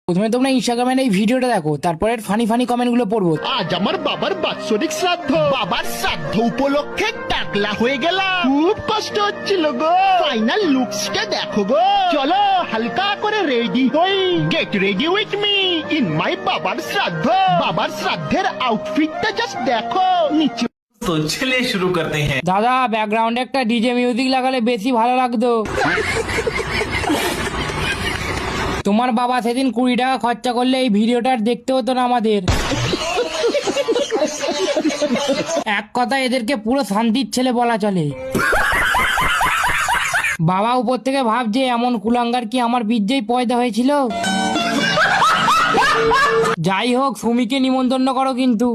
প্রথমে তোমরা ইনস্টাগ্রামে এই ভিডিওটা দেখো, তারপরে ফানি ফানি কমেন্ট গুলো পড়বো। আজ আমার বাবার বাৎসরিক শ্রাদ্ধ। বাবার শ্রাদ্ধ উপলক্ষে টাকলা হয়ে গেলাম, খুব কষ্ট হচ্ছিল গো। ফাইনাল লুকসটা দেখো গো। চলো হালকা করে রেডি হই, get ready with me in my বাবার শ্রাদ্ধ। বাবার শ্রাদ্ধের আউটফিটটা জাস্ট দেখো। নিচে तो चलिए शुरू करते हैं। দাদা ব্যাকগ্রাউন্ডে একটা ডিজে মিউজিক লাগালে বেশি ভালো লাগতো। তোমার বাবা সেদিন 20 টাকা খরচা করলে এই ভিডিওটা আর দেখতে হতো না আমাদের। এক কথা এদেরকে পুরো শান্তির ছেলে বলা চলে। বাবা উপর থেকে ভাবছে এমন কুলাঙ্গার কি আমার বীর্যেই পয়দা হয়েছিল। যাই হোক সুমিকে নিমন্ত্রণ করো কিন্তু।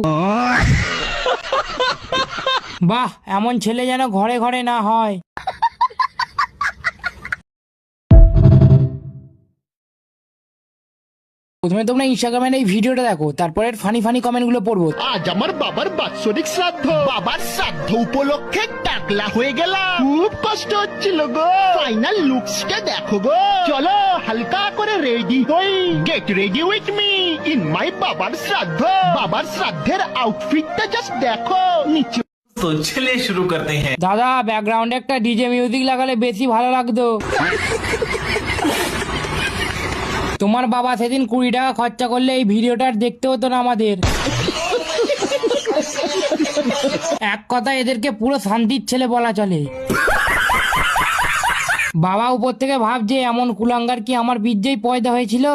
বাহ, এমন ছেলে যেন ঘরে ঘরে না হয়। প্রথমে তোমরা ইনস্টাগ্রামে এই ভিডিওটা দেখো, তারপরে ফানি ফানি কমেন্ট গুলো পড়বো। আজ আমার বাবার বাৎসরিক শ্রাদ্ধ। বাবার শ্রাদ্ধ উপলক্ষে টাকলা হয়ে গেলাম, খুব কষ্ট হচ্ছিল গো। ফাইনাল লুকসটা দেখো গো। চলো হালকা করে রেডি হই, get ready with me in my বাবার শ্রাদ্ধ। বাবার শ্রাদ্ধের আউটফিটটা জাস্ট দেখো। নিচে तो चलिए शुरू करते हैं। দাদা ব্যাকগ্রাউন্ডে একটা ডিজে মিউজিক লাগালে বেশি ভালো লাগতো। তোমার বাবা সেদিন 20 টাকা খরচা করলে এই ভিডিওটা আর দেখতে হতো না আমাদের। এক কথা এদেরকে পুরো শান্তির ছেলে বলা চলে। বাবা উপর থেকে ভাবছে এমন কুলাঙ্গার কি আমার বীর্যেই পয়দা হয়েছিল।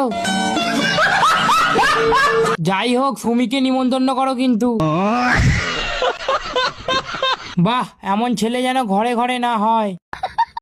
যাই হোক সুমিকে নিমন্ত্রণ করো কিন্তু। বাহ, এমন ছেলে যেন ঘরে ঘরে না হয়।